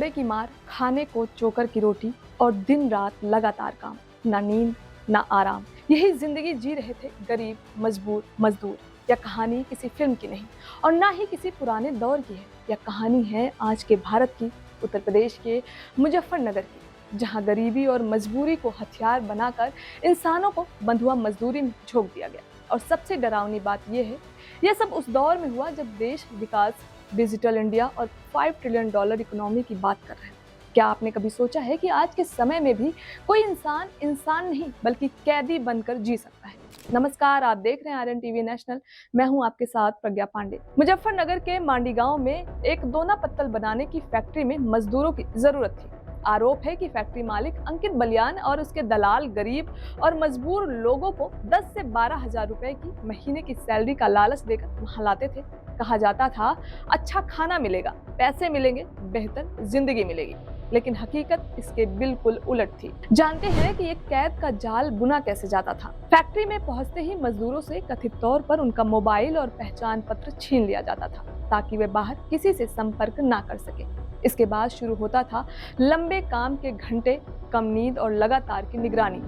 दरोड़े की मार, खाने को चोकर की रोटी और दिन रात लगातार काम, ना नींद ना आराम, यही जिंदगी जी रहे थे गरीब मजबूर मजदूर। यह कहानी किसी फिल्म की नहीं और ना ही किसी पुराने दौर की है। यह कहानी है आज के भारत की, उत्तर प्रदेश के मुजफ्फरनगर की, जहां गरीबी और मजबूरी को हथियार बनाकर इंसानों को बंधुआ मजदूरी में झोंक दिया गया। और सबसे डरावनी बात यह है, यह सब उस दौर में हुआ जब देश विकास, डिजिटल इंडिया और $5 ट्रिलियन इकोनॉमी की बात कर रहे हैं। क्या आपने कभी सोचा है कि आज के समय में भी कोई इंसान इंसान नहीं बल्कि कैदी बनकर जी सकता है? नमस्कार, आप देख रहे हैं आरएन टीवी नेशनल। मैं हूं आपके साथ प्रज्ञा पांडे। मुजफ्फरनगर के मांडी गांव में एक दोना पत्तल बनाने की फैक्ट्री में मजदूरों की जरूरत थी। आरोप है कि फैक्ट्री मालिक अंकित बलियान और उसके दलाल गरीब और मजबूर लोगों को 10 से 12 हजार रुपए की महीने की सैलरी का लालच देकर वहां लाते थे। कहा जाता था अच्छा खाना मिलेगा, पैसे मिलेंगे, बेहतर जिंदगी मिलेगी, लेकिन हकीकत इसके बिल्कुल उलट थी। जानते हैं कि एक कैद का जाल बुना कैसे जाता था। फैक्ट्री में पहुंचते ही मजदूरों से कथित तौर पर उनका मोबाइल और पहचान पत्र छीन लिया जाता था ताकि वे बाहर किसी से संपर्क ना कर सके। इसके बाद शुरू होता था लंबे काम के घंटे, कम नींद और लगातार की निगरानी।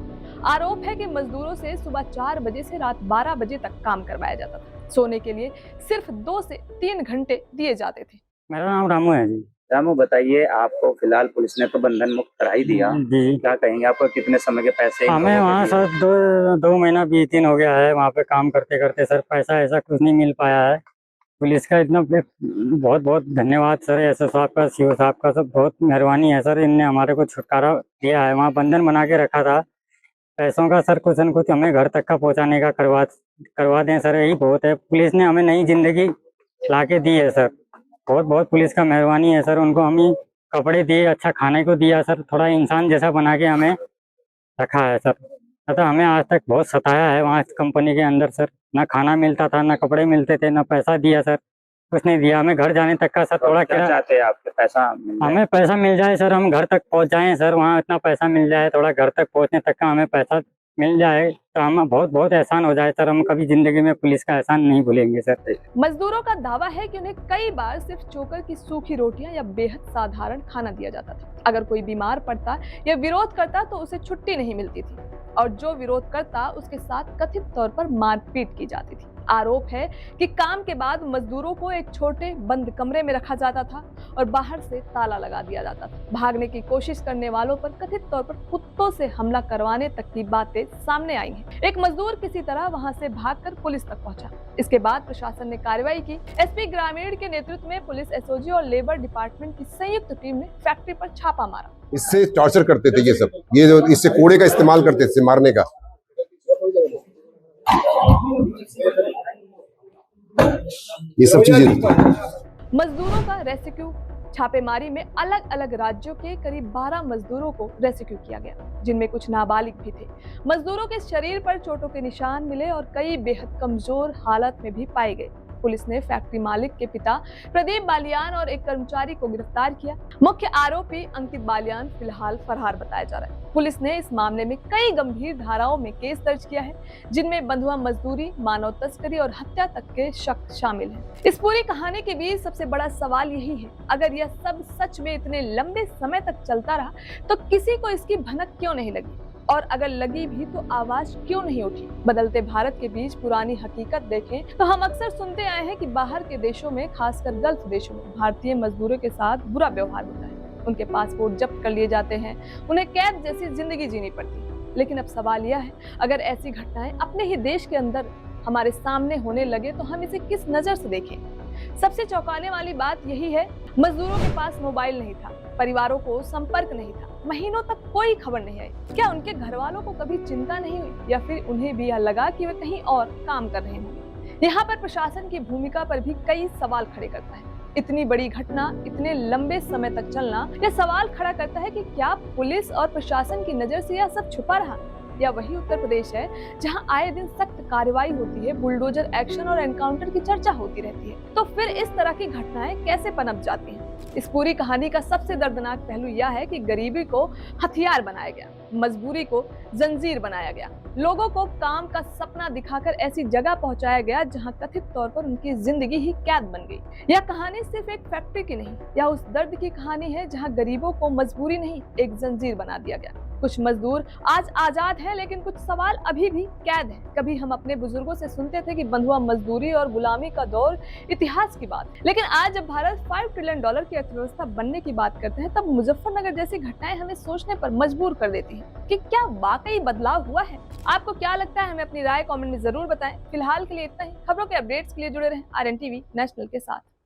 आरोप है कि मजदूरों से सुबह 4 बजे से रात 12 बजे तक काम करवाया जाता था। सोने के लिए सिर्फ 2 से 3 घंटे दिए जाते थे। मेरा नाम रामू है जी। रामू, बताइए, आपको फिलहाल पुलिस ने तो बंधन मुक्त करा ही दिया जी। क्या कहेंगे? आपको कितने समय के पैसे? हमें वहाँ सर दो महीना 20 दिन हो गया है वहाँ पे काम करते करते। सर पैसा ऐसा कुछ नहीं मिल पाया है। पुलिस का इतना बहुत बहुत धन्यवाद सर, एसओ साहब का, सीओ साहब का, सब बहुत मेहरबानी है सर। इनने हमारे को छुटकारा दिया है। वहाँ बंधन बना के रखा था पैसों का सर, कुछ न कुछ हमें घर तक का पहुँचाने का करवा दें सर, यही बहुत है। पुलिस ने हमें नई जिंदगी ला के दी है सर। बहुत बहुत पुलिस का मेहरबानी है सर। उनको हम कपड़े दिए, अच्छा खाने को दिया सर, थोड़ा इंसान जैसा बना के हमें रखा है सर। अतः हमें आज तक बहुत सताया है वहाँ कंपनी के अंदर सर। ना खाना मिलता था, ना कपड़े मिलते थे, ना पैसा दिया सर, कुछ नहीं दिया। हमें घर जाने तक का सर थोड़ा क्या चाहते हैं? आपके पैसा मिल जाए? हमें पैसा मिल जाए सर, हम घर तक पहुँच जाएं सर। वहाँ इतना पैसा मिल जाए, थोड़ा घर तक पहुँचने तक का हमें पैसा मिल जाए तो हम बहुत बहुत एहसान हो जाए सर। हम कभी जिंदगी में पुलिस का एहसान नहीं भूलेंगे सर। मजदूरों का दावा है कि उन्हें कई बार सिर्फ चोकर की सूखी रोटियां या बेहद साधारण खाना दिया जाता था। अगर कोई बीमार पड़ता या विरोध करता तो उसे छुट्टी नहीं मिलती थी और जो विरोध करता उसके साथ कथित तौर पर मारपीट की जाती थी। आरोप है कि काम के बाद मजदूरों को एक छोटे बंद कमरे में रखा जाता था और बाहर से ताला लगा दिया जाता था। भागने की कोशिश करने वालों पर कथित तौर पर कुत्तों से हमला करवाने तक की बातें सामने आई हैं। एक मजदूर किसी तरह वहां से भागकर पुलिस तक पहुंचा। इसके बाद प्रशासन ने कार्रवाई की। एसपी ग्रामीण के नेतृत्व में पुलिस, एसओजी और लेबर डिपार्टमेंट की संयुक्त टीम ने फैक्ट्री पर छापा मारा। इससे टॉर्चर करते थे ये जो इससे कोड़े का इस्तेमाल करते थे मारने का। ये सब चीजें मजदूरों का रेस्क्यू। छापेमारी में अलग अलग राज्यों के करीब 12 मजदूरों को रेस्क्यू किया गया, जिनमें कुछ नाबालिग भी थे। मजदूरों के शरीर पर चोटों के निशान मिले और कई बेहद कमजोर हालत में भी पाए गए। पुलिस ने फैक्ट्री मालिक के पिता प्रदीप बालियान और एक कर्मचारी को गिरफ्तार किया। मुख्य आरोपी अंकित बालियान फिलहाल फरार बताया जा रहा है। पुलिस ने इस मामले में कई गंभीर धाराओं में केस दर्ज किया है, जिनमें बंधुआ मजदूरी, मानव तस्करी और हत्या तक के शक शामिल हैं। इस पूरी कहानी के बीच सबसे बड़ा सवाल यही है, अगर यह सब सच में इतने लंबे समय तक चलता रहा तो किसी को इसकी भनक क्यों नहीं लगी, और अगर लगी भी तो आवाज क्यों नहीं उठी? बदलते भारत के बीच पुरानी हकीकत देखें तो हम अक्सर सुनते आए हैं कि बाहर के देशों में, खासकर गल्फ देशों में, भारतीय मजदूरों के साथ बुरा व्यवहार होता है। उनके पासपोर्ट जब्त कर लिए जाते हैं, उन्हें कैद जैसी जिंदगी जीनी पड़ती है। लेकिन अब सवाल यह है, अगर ऐसी घटनाएं अपने ही देश के अंदर हमारे सामने होने लगे तो हम इसे किस नजर से देखें? सबसे चौंकाने वाली बात यही है, मजदूरों के पास मोबाइल नहीं था, परिवारों को संपर्क नहीं था, महीनों तक कोई खबर नहीं आई। क्या उनके घर वालों को कभी चिंता नहीं हुई, या फिर उन्हें भी यह लगा कि वे कहीं और काम कर रहे होंगे? यहाँ पर प्रशासन की भूमिका पर भी कई सवाल खड़े करता है। इतनी बड़ी घटना इतने लंबे समय तक चलना यह सवाल खड़ा करता है कि क्या पुलिस और प्रशासन की नजर से यह सब छुपा रहा, या वही उत्तर प्रदेश है जहां आए दिन सख्त कार्रवाई होती है, बुलडोजर एक्शन और एनकाउंटर की चर्चा होती रहती है। तो फिर इस तरह की घटनाएं कैसे पनप जाती हैं? इस पूरी कहानी का सबसे दर्दनाक पहलू यह है कि गरीबी को हथियार बनाया गया, मजबूरी को जंजीर बनाया गया, लोगों को काम का सपना दिखाकर ऐसी जगह पहुंचाया गया जहां कथित तौर पर उनकी जिंदगी ही कैद बन गई। यह कहानी सिर्फ एक फैक्ट्री की नहीं, यह उस दर्द की कहानी है जहां गरीबों को मजबूरी नहीं, एक जंजीर बना दिया गया। कुछ मजदूर आज आजाद हैं, लेकिन कुछ सवाल अभी भी कैद हैं। कभी हम अपने बुजुर्गों से सुनते थे कि बंधुआ मजदूरी और गुलामी का दौर इतिहास की बात, लेकिन आज जब भारत $5 ट्रिलियन की अर्थव्यवस्था बनने की बात करते हैं, तब मुजफ्फरनगर जैसी घटनाएं हमें सोचने पर मजबूर कर देती हैं कि क्या वाकई बदलाव हुआ है। आपको क्या लगता है, हमें अपनी राय कमेंट में जरूर बताएं। फिलहाल के लिए इतना ही। खबरों के अपडेट्स के लिए जुड़े रहें RNTV नेशनल के साथ।